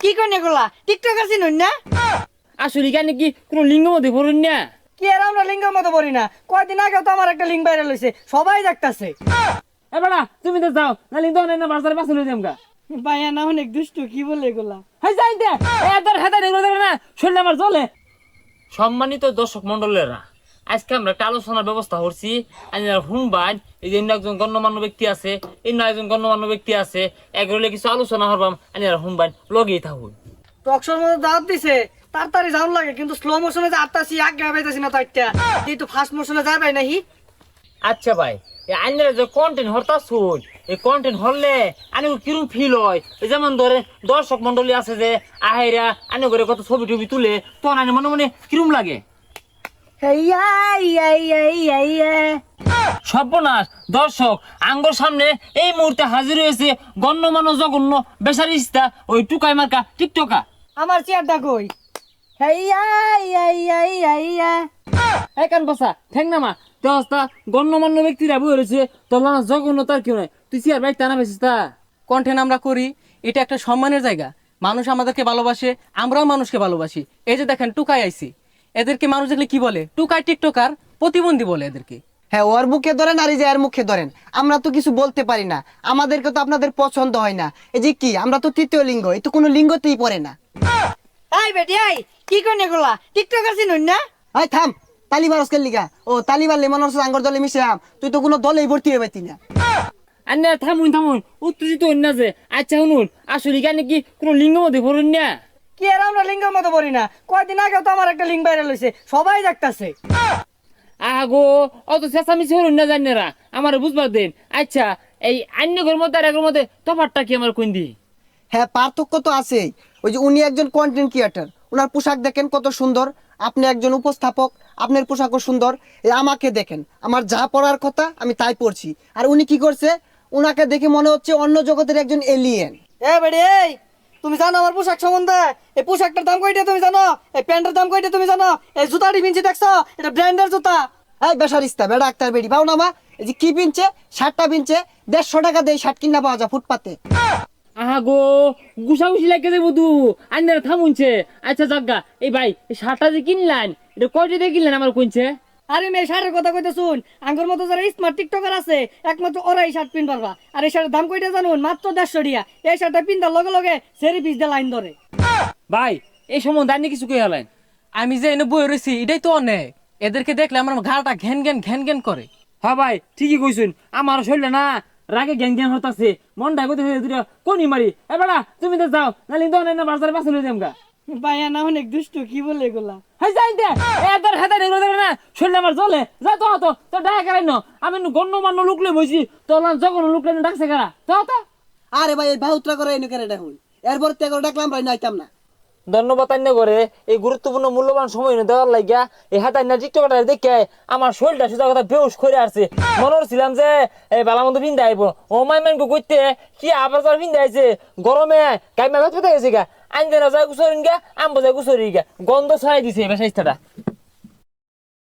কি কইনে গোলা টিকটকার চিনুন না? আসলে কেন কি কোনো লিঙ্গ মধ্যে পড়ুন না? কি আর আমরা লিঙ্গের মতো পড়ি না, কয়দিন আগেও তো আমার একটা লিঙ্গ ভাইরাল হইছে, সবাই দেখতাছে। এ বেড়া তুমি তো যাও না লিঙ্গ না বাজারে পাশে লই দেমগা। ভাইয়া না অনেক দুষ্টু, কি বলে এগুলা? হাই যাই দে এদার হেদার এগুলো দেখো না শরীর আমার জ্বলে। সম্মানিত দর্শক মন্ডলেরা, আজকে আমরা একটা আলোচনার ব্যবস্থা করছি। হুমবান এই যে একজন গণ্যমান্য ব্যক্তি আছে, অন্য একজন গণ্যমান্য ব্যক্তি আছে, এগুলো কিছু আলোচনা করবাম। হুমবান লগেই থাকুন। টকশোর মতো দাওয়াত দিছে, তাড়াতাড়ি যাওয়ার লাগে, কিন্তু স্লো মোশনে যে আটতাছি আগে পাইতাছি না তো একটা, কিন্তু ফাস্ট মোশনে যায় ভাই নাহি। আচ্ছা ভাই, এই আইনের যে কন্টেন্ট হরতাছুন, এই কন্টেন্ট হরলে আনি কিরম ফিল হয়? যেমন ধরে দর্শক মন্ডলী আছে যে আহেরা আনি করে কত ছবি টবি তুলে, তখন আনি মনে মনে কিরম লাগে? সর্বনাশ দর্শক, আঙ্গর সামনে এই মুহূর্তে হাজির হয়েছে গণ্যমান্য জঘন্য বেসারিস্তা ওই টুকাই মার্কা টিকটকা। আমার চেয়ারটা কই? এই কান বসা ঠেং নামা দস্তা গণ্যমান্য ব্যক্তিরা বই রয়েছে, তোর জঘন্য তার কেউ নয়, তুই চেয়ার বাইক টানা পেয়েছিস তা? কন্টেন্ট আমরা করি, এটা একটা সম্মানের জায়গা। মানুষ আমাদেরকে ভালোবাসে, আমরাও মানুষকে ভালোবাসি। এই যে দেখেন টুকাই আইছি, এদেরকে মানুষ দেখলে কি বলে? টুকাই টিকটকার, প্রতিবন্ধী বলে এদেরকে। হ্যাঁ, ওর মুখে ধরেন আর এই যে এর মুখে ধরেন, আমরা তো কিছু বলতে পারি না, আমাদেরকে তো আপনাদের পছন্দ হয় না। এই যে কি, আমরা তো তৃতীয় লিঙ্গ, এই তো কোনো লিঙ্গতেই পড়ে না। এই বেটি এই, কি কইনে গোলা টিকটকার চিনুন না? এই থাম, তালিবার ওসকের লিগা ও তালিবার লেমন আঙ্গর দলে মিশে আম, তুই তো কোনো দলেই ভর্তি হয়ে পাইতি না। আন্না থামুন থামুন, উত্তেজিত হইন না যে। আচ্ছা শুনুন, আসলে কেন কি কোনো লিঙ্গ মধ্যে পড়ুন না? কি আর আমরা লিঙ্গের মতো পড়ি না, কয়দিন আগেও তো আমার একটা লিঙ্গ ভাইরাল হইছে, সবাই দেখতাছে। আগো অত চেঁচামেচি হরুন না জানেরা, আমার বুঝবার দেন। আচ্ছা এই আন্যগর মধ্যে আর এগর মধ্যে তফাৎটা কি আমার কোন দি? হ্যাঁ, পার্থক্য তো আছেই। ওই যে উনি একজন কন্টেন্ট ক্রিয়েটর, ওনার পোশাক দেখেন কত সুন্দর। আপনি একজন উপস্থাপক, আপনার পোশাকও সুন্দর। এই আমাকে দেখেন, আমার যা পড়ার কথা আমি তাই পড়ছি, আর উনি কি করছে, উনাকে দেখে মনে হচ্ছে অন্য জগতের একজন এলিয়েন। এ বেটি এই, তুমি জানো আমার পোশাক সম্বন্ধে? এই পোশাকটার দাম কয়টা তুমি জানো? এই প্যান্টের দাম কয়টা তুমি জানো? এই জুতাটি পিনছি দেখছো, এটা ব্র্যান্ডের জুতা। এই বেসারিস্তা বেড়া আক্তার বেড়ি পাও না মা, এই যে কি পিনছে, শার্টটা পিনছে 150 টাকা দিয়ে শার্ট কিনা পাওয়া যায় ফুটপাতে। আগো গুছাগুছি লাগে দেবো তু আন্নারা থামুনছে। আচ্ছা জাগা এই ভাই, এই শার্টটা যে কিনলেন এটা কয়টা দিয়ে কিনলেন আমার কোনছে? আরে মেয়ে শার্টের কথা কইতে শুন, আঙ্গুর মতো যারা স্মার্ট টিকটকার আছে একমাত্র ওরাই শার্ট পিন পারবা। আর এই শার্টের দাম কয়টা জানুন? মাত্র 150 টাকা। এই শার্টটা পিনটার লগে লগে সেরি পিস দিয়ে লাইন ধরে। ভাই এই সম্বন্ধে আন্নি কিছু কই হলেন? আমি যে এনে বই রয়েছি, এটাই তো অনেক। এদেরকে দেখলে আমার ঘাড়টা ঘ্যান ঘ্যান ঘ্যান ঘ্যান করে। হ্যাঁ ভাই ঠিকই কইছুন, আমার শরীরে না রাগে জ্ঞান জ্ঞান হতাছে, মনটা কইতেছে দুটা কোনি মারি। এ বেড়া তুমি তো যাও না লিঙ্গ না বাজারে পাশে লই দেমগা। ভাইয়া না অনেক দুষ্টু, কি বলে এগুলা? হাই যাই দে এদার হেদার এগুলো দেখো না শরীর আমার জ্বলে। যা তো তো তো ডাকা কেন? আমি গণ্যমান্য লোক লই বইছি, তোর যখন লোক লেন ডাকছে কারা তো। আরে ভাই, এই বাহুত্রা করে এনে কেন দেখুন, এরপর ত্যাগ ডাকলাম ভাই নাইতাম না। ধন্যবাদ আন্য করে এই গুরুত্বপূর্ণ মূল্যবান সময় দেওয়ার লাগিয়া। এই হাত আন্না টিকটকটা দেখে আমার শরীরটা সোজা কথা বেউস করে আসছে। মনে হচ্ছিলাম যে এই বালামন্দ ভিন্দা আইব, ও মাইমানকে কইতে কি আবার যার ভিন্দা আইছে গরমে গাইমা গাছ পেতে গেছে গা। আইন যায় গুছরিন গা, আম বাজায় গুছরি গা, গন্ধ ছড়াই দিছে বেশা ইস্তাটা।